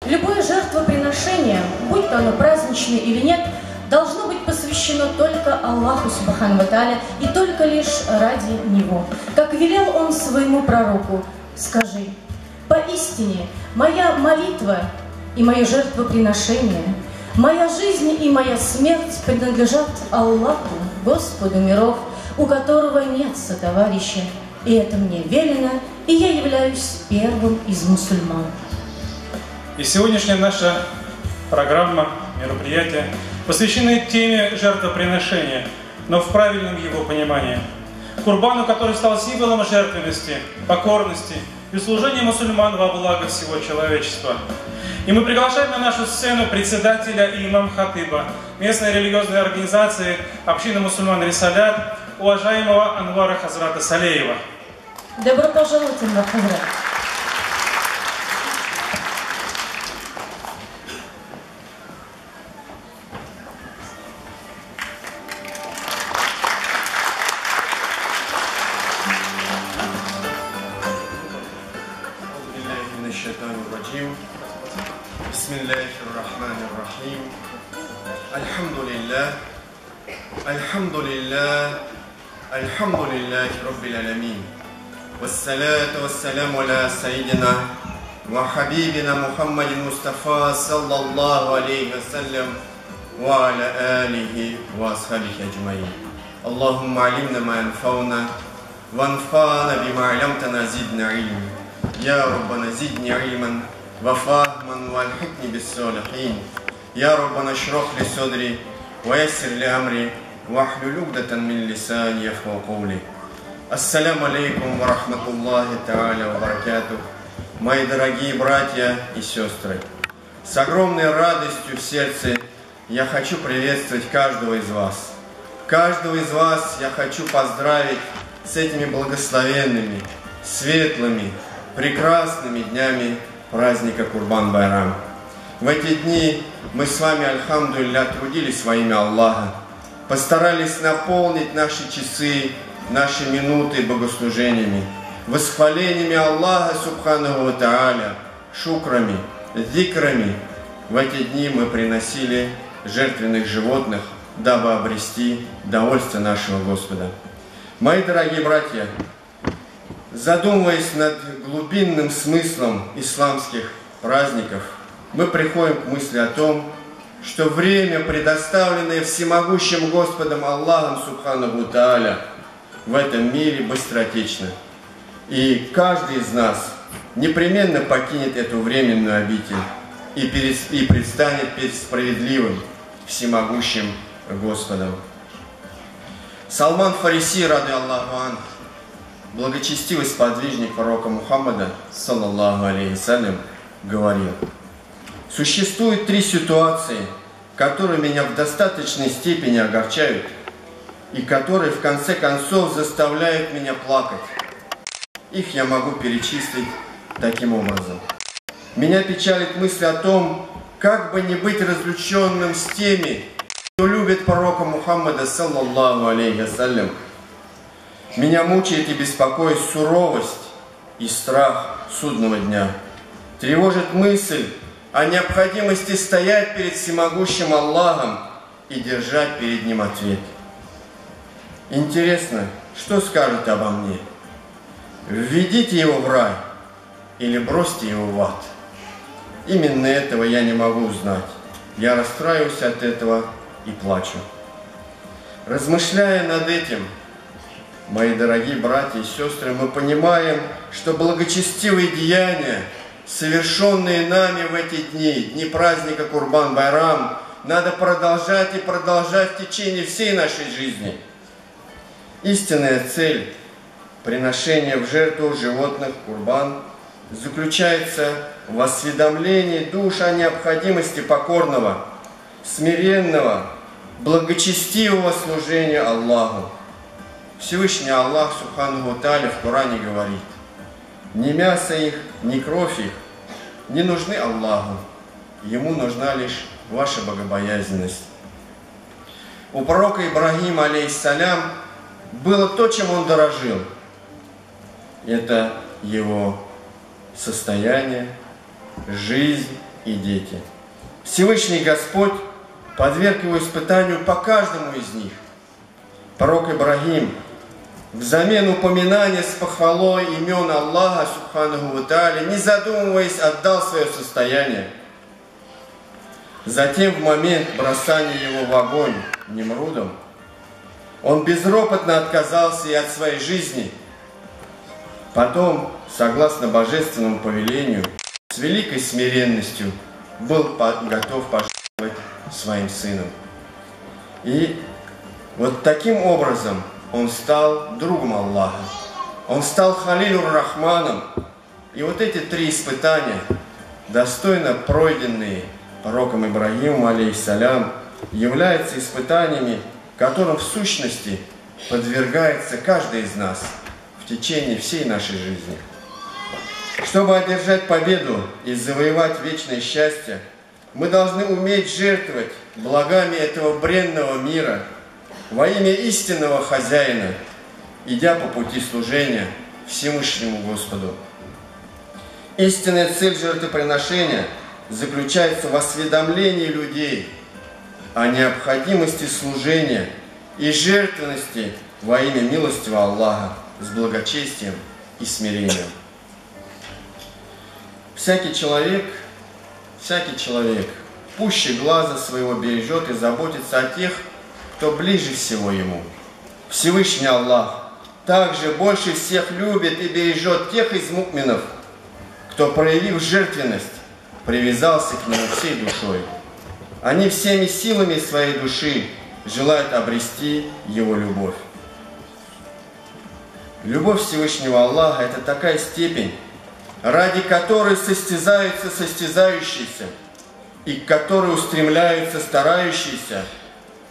Любое жертвоприношение, будь то оно праздничное или нет, должно быть посвящено только Аллаху Субхану ва Тааля и только лишь ради Него. Как велел Он своему пророку: «Скажи, поистине моя молитва и мое жертвоприношение, моя жизнь и моя смерть принадлежат Аллаху, Господу миров, у которого нет сотоварища, и это мне велено, и я являюсь первым из мусульман». И сегодняшняя наша программа, мероприятие посвящены теме жертвоприношения, но в правильном его понимании. Курбану, который стал символом жертвенности, покорности и служения мусульман во благо всего человечества. И мы приглашаем на нашу сцену председателя и имам-хатыба местной религиозной организации общины мусульман Рисалят, уважаемого Анвара Хазрата Салеева. Добро пожаловать, Анвар Хазрат. الحمد لله رب العالمين والصلاة والسلام على سيدنا وحبيبنا محمد المصطفى صلى الله عليه وسلم وعلى آله وأصحابه أجمعين. اللهم علمنا ما ينفعنا وانفعنا بما علمتنا زدنا علما. يا ربنا زدني علما وفهما والحقني بالصالحين. يا ربنا اشرح لي صدري ويسر لي أمري واحلل عقدة من لساني يفقهوا قولي. Ассаляму алейкум ва рахматуллахи тааля ва баракатух. Мои дорогие братья и сестры, с огромной радостью в сердце я хочу приветствовать каждого из вас. Каждого из вас я хочу поздравить с этими благословенными, светлыми, прекрасными днями праздника Курбан-Байрам. В эти дни мы с вами, альхамдулилля, трудились во имя Аллаха, постарались наполнить наши часы, наши минуты богослужениями, восхвалениями Аллаха Субханаху ва Тааля, шукрами, зикрами. В эти дни мы приносили жертвенных животных, дабы обрести довольство нашего Господа. Мои дорогие братья, задумываясь над глубинным смыслом исламских праздников, мы приходим к мысли о том, что время, предоставленное всемогущим Господом Аллахом Субханаху ва Тааля, в этом мире быстротечно. И каждый из нас непременно покинет эту временную обитель и предстанет перед справедливым, всемогущим Господом. Салман Фариси, рады Аллаху ан, благочестивый сподвижник пророка Мухаммада, саллаллаху алейхи вассалям, говорил: существует три ситуации, которые меня в достаточной степени огорчают и которые в конце концов заставляют меня плакать. Их я могу перечислить таким образом. Меня печалит мысль о том, как бы не быть разлученным с теми, кто любит пророка Мухаммада, саллаллаху алейхи вассалям. Меня мучает и беспокоит суровость и страх судного дня. Тревожит мысль о необходимости стоять перед всемогущим Аллахом и держать перед Ним ответ. Интересно, что скажет обо мне? Введите его в рай или бросьте его в ад? Именно этого я не могу узнать. Я расстраиваюсь от этого и плачу. Размышляя над этим, мои дорогие братья и сестры, мы понимаем, что благочестивые деяния, совершенные нами в эти дни, дни праздника Курбан-Байрам, надо продолжать и продолжать в течение всей нашей жизни. Истинная цель приношения в жертву животных Курбан заключается в осведомлении душ о необходимости покорного, смиренного, благочестивого служения Аллаху. Всевышний Аллах Субханаху ва Тааля в Коране говорит: ни мясо их, ни кровь их не нужны Аллаху, Ему нужна лишь ваша богобоязненность. У пророка Ибрагима, алейхиссалям, было то, чем он дорожил. Это его состояние, жизнь и дети. Всевышний Господь подверг его испытанию по каждому из них. Пророк Ибрагим взамен упоминания с похвалой имен Аллаха Субханаху ва Тааля, не задумываясь, отдал свое состояние. Затем, в момент бросания его в огонь Немрудом, он безропотно отказался и от своей жизни. Потом, согласно божественному повелению, с великой смиренностью был готов пожертвовать своим сыном. И вот таким образом он стал другом Аллаха. Он стал Халилюр Рахманом. И вот эти три испытания, достойно пройденные пророком Ибрагимом, алейхиссалям, являются испытаниями, которым в сущности подвергается каждый из нас в течение всей нашей жизни. Чтобы одержать победу и завоевать вечное счастье, мы должны уметь жертвовать благами этого бренного мира во имя истинного хозяина, идя по пути служения Всевышнему Господу. Истинная цель жертвоприношения заключается в осведомлении людей о необходимости служения и жертвенности во имя милостивого Аллаха с благочестием и смирением. Всякий человек пуще глаза своего бережет и заботится о тех, кто ближе всего ему. Всевышний Аллах также больше всех любит и бережет тех из мукминов, кто, проявив жертвенность, привязался к нему всей душой. Они всеми силами своей души желают обрести его любовь. Любовь Всевышнего Аллаха – это такая степень, ради которой состязаются состязающиеся и к которой устремляются старающиеся.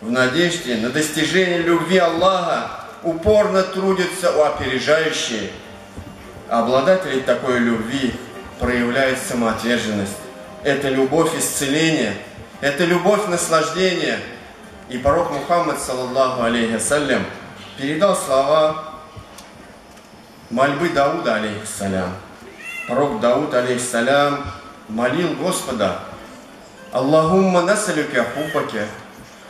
В надежде на достижение любви Аллаха упорно трудятся опережающие. Обладатели такой любви проявляют самоотверженность. Это любовь исцеления, это любовь наслаждения. И пророк Мухаммад, саллаллаху алейхи вассалям, передал слова мольбы Дауда, алейхиссалям. Пророк Дауд, алейхиссалям, молил Господа: Аллахумма насалюка хуббака,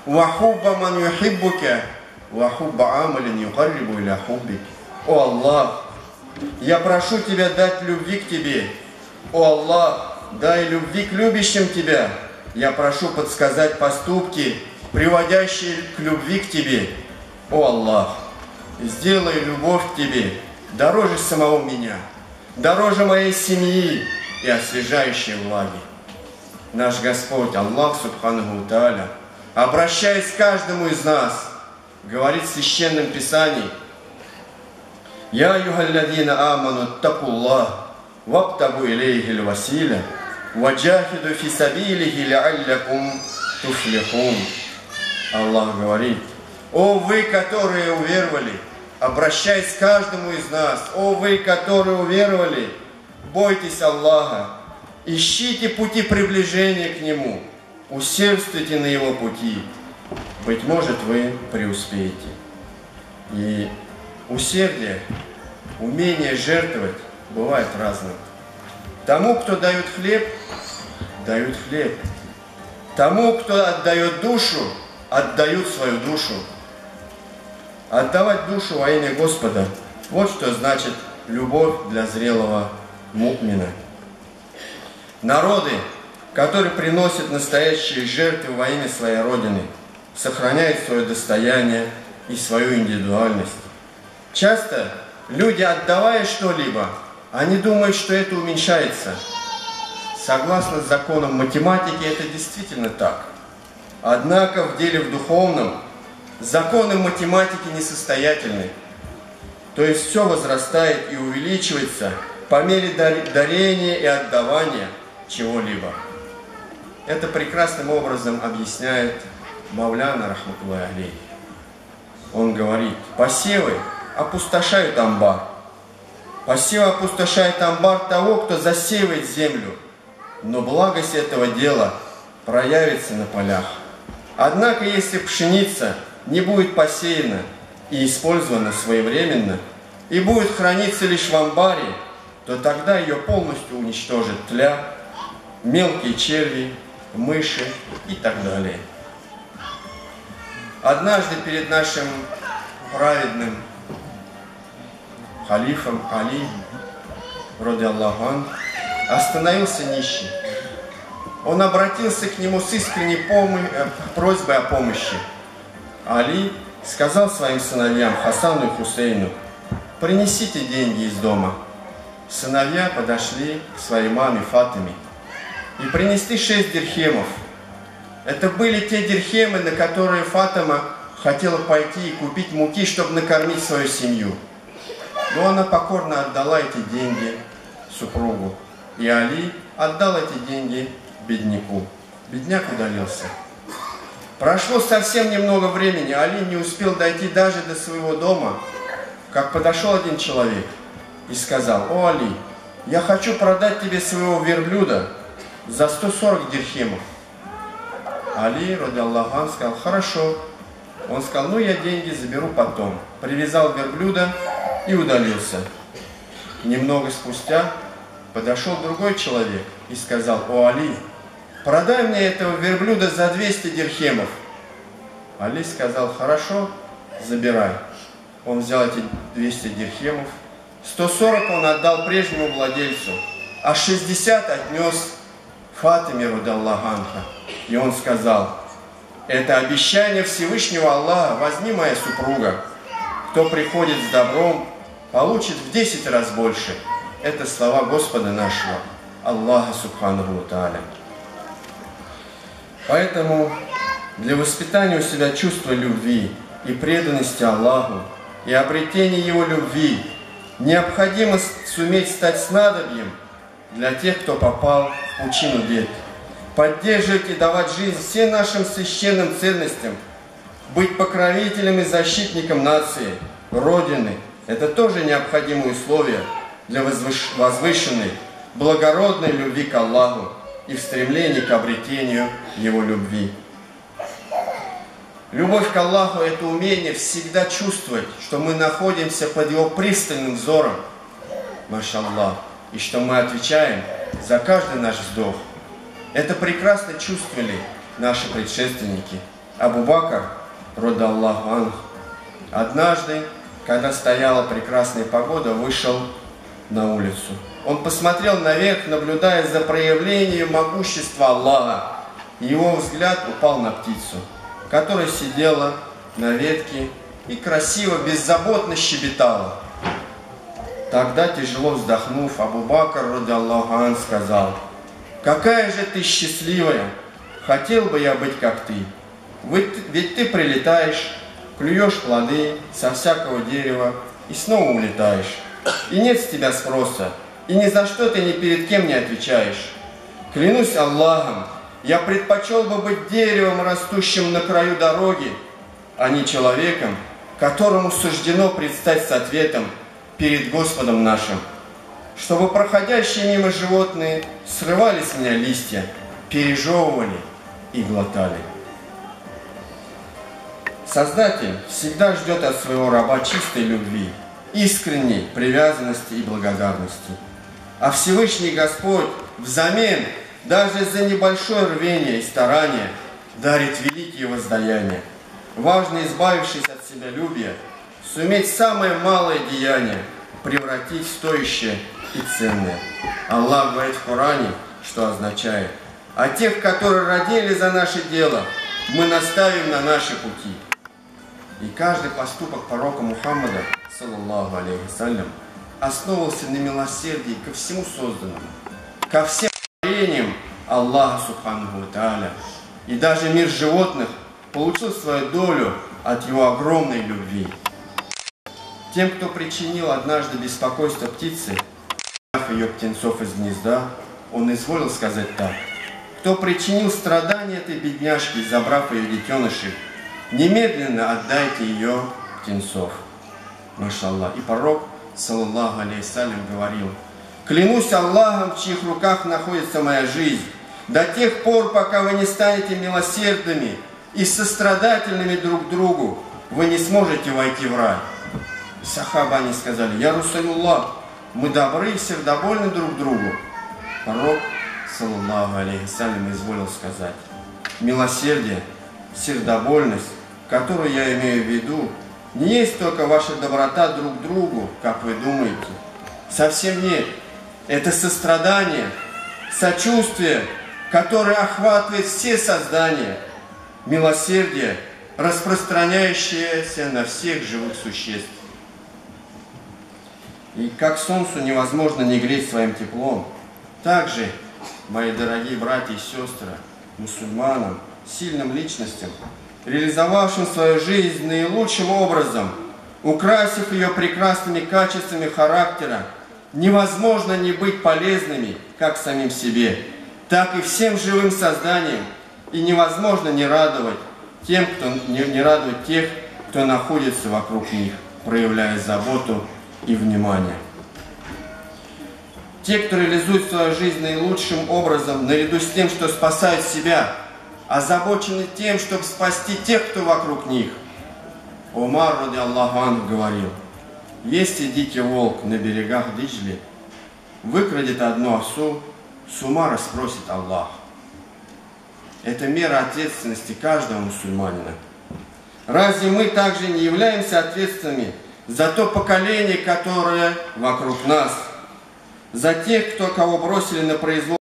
ва хубба ман юхиббука, ва хубба амалин юкаррибу иля хуббик. О Аллах, я прошу Тебя дать любви к Тебе. О Аллах, дай любви к любящим Тебя. Я прошу подсказать поступки, приводящие к любви к Тебе. О Аллах, сделай любовь к Тебе дороже самого меня, дороже моей семьи и освежающей влаги. Наш Господь, Аллах Субханаху ва Тааля, обращаясь к каждому из нас, говорит в Священном Писании: «Я аюхалладина аману такуллах, вабтагу илейхи василя, ваджахиду фи сабилихи лааллякум туфлихун». Аллах говорит: «О вы, которые уверовали, обращаясь к каждому из нас, о вы, которые уверовали, бойтесь Аллаха, ищите пути приближения к Нему, усердствуйте на Его пути, быть может, вы преуспеете». И усердие, умение жертвовать бывает разным. Тому, кто дает хлеб, дают хлеб. Тому, кто отдает душу, отдают свою душу. Отдавать душу во имя Господа – вот что значит любовь для зрелого мукмина. Народы, которые приносят настоящие жертвы во имя своей Родины, сохраняют свое достояние и свою индивидуальность. Часто люди, отдавая что-либо, они думают, что это уменьшается. Согласно законам математики, это действительно так. Однако в деле в духовном законы математики несостоятельны. То есть все возрастает и увеличивается по мере дарения и отдавания чего-либо. Это прекрасным образом объясняет Мауляна рахматуллахи алейхи. Он говорит: посевы опустошают амбар. Посевы опустошают амбар того, кто засеивает землю, но благость этого дела проявится на полях. Однако, если пшеница не будет посеяна и использована своевременно, и будет храниться лишь в амбаре, то тогда ее полностью уничтожит тля, мелкие черви, мыши и так далее. Однажды перед нашим праведным халифом Али, ради Аллаху, остановился нищий. Он обратился к нему с искренней просьбой о помощи. Али сказал своим сыновьям Хасану и Хусейну: принесите деньги из дома. Сыновья подошли к своей маме Фатиме и принесли 6 дирхемов. Это были те дирхемы, на которые Фатима хотела пойти и купить муки, чтобы накормить свою семью. Но она покорно отдала эти деньги супругу. И Али отдал эти деньги бедняку. Бедняк удалился. Прошло совсем немного времени, Али не успел дойти даже до своего дома, как подошел один человек и сказал: «О, Али, я хочу продать тебе своего верблюда за 140 дирхемов». Али, ради Аллаха, сказал: «Хорошо». Он сказал: «Ну, я деньги заберу потом». Привязал верблюда и удалился. Немного спустя подошел другой человек и сказал: «О, Али, продай мне этого верблюда за 200 дирхемов». Али сказал: «Хорошо, забирай». Он взял эти 200 дирхемов, 140 он отдал прежнему владельцу, а 60 отнес Фатиме, ради Аллаху. И он сказал: «Это обещание Всевышнего Аллаха, возьми моя супруга. Кто приходит с добром, получит в 10 раз больше». Это слова Господа нашего, Аллаха Субханаху ва Тааля. Поэтому для воспитания у себя чувства любви и преданности Аллаху и обретения Его любви необходимо суметь стать снадобьем для тех, кто попал в пучину бед. Поддерживать и давать жизнь всем нашим священным ценностям, быть покровителем и защитником нации, Родины – это тоже необходимые условия для возвышенной, благородной любви к Аллаху и в стремлении к обретению Его любви. Любовь к Аллаху – это умение всегда чувствовать, что мы находимся под Его пристальным взором, машаллах, и что мы отвечаем за каждый наш вздох. Это прекрасно чувствовали наши предшественники. Абу Бакр, ради Аллаху анху, однажды, когда стояла прекрасная погода, вышел на улицу. Он посмотрел наверх, наблюдая за проявлением могущества Аллаха. И его взгляд упал на птицу, которая сидела на ветке и красиво, беззаботно щебетала. Тогда, тяжело вздохнув, Абу Бакр, ради Аллаху анху, сказал: «Какая же ты счастливая! Хотел бы я быть как ты. Ведь ты прилетаешь, клюешь плоды со всякого дерева и снова улетаешь. И нет с тебя спроса, и ни за что ты ни перед кем не отвечаешь. Клянусь Аллахом, я предпочел бы быть деревом, растущим на краю дороги, а не человеком, которому суждено предстать с ответом перед Господом нашим, чтобы проходящие мимо животные срывали с меня листья, пережевывали и глотали». Создатель всегда ждет от своего раба чистой любви, искренней привязанности и благодарности. А Всевышний Господь взамен даже за небольшое рвение и старание дарит великие воздаяния. Важно, избавившись от себялюбия, суметь самое малое деяние превратить в стоящее и ценное. Аллах говорит в Коране, что означает: «А тех, которые родили за наше дело, мы наставим на наши пути». И каждый поступок пророка Мухаммада, саллаллаху алейхи вассалям, основывался на милосердии ко всему созданному, ко всем творениям Аллаха Субханаху ва Тааля. И даже мир животных получил свою долю от его огромной любви. Тем, кто причинил однажды беспокойство птице, взяв ее птенцов из гнезда, он изволил сказать так: «Кто причинил страдания этой бедняжке, забрав ее детенышей, немедленно отдайте ее птенцов». Машаллах. И пророк, саллаллаху алейхи вассалям, говорил: «Клянусь Аллахом, в чьих руках находится моя жизнь, до тех пор, пока вы не станете милосердными и сострадательными друг к другу, вы не сможете войти в рай». Сахаба они сказали: «Я Расулуллах, мы добры и сердобольны друг к другу». Пророк, саллаллаху алейхи вассалям, изволил сказать: милосердие, сердобольность, которую я имею в виду, не есть только ваша доброта друг к другу, как вы думаете. Совсем нет. Это сострадание, сочувствие, которое охватывает все создания. Милосердие, распространяющееся на всех живых существ. И как солнцу невозможно не греть своим теплом, так же, мои дорогие братья и сестры, мусульманам, сильным личностям, реализовавшим свою жизнь наилучшим образом, украсив ее прекрасными качествами характера, невозможно не быть полезными как самим себе, так и всем живым созданиям, и невозможно не радовать тех, кто находится вокруг них, проявляя заботу и внимание. Те, кто реализует свою жизнь наилучшим образом, наряду с тем, что спасают себя, озабочены тем, чтобы спасти тех, кто вокруг них. Умар, ради Аллаху анху, говорил: если дикий волк на берегах Диджли выкрадет одну овцу, с ума расспросит Аллах. Это мера ответственности каждого мусульманина. Разве мы также не являемся ответственными за то поколение, которое вокруг нас, за тех, кого бросили на произвол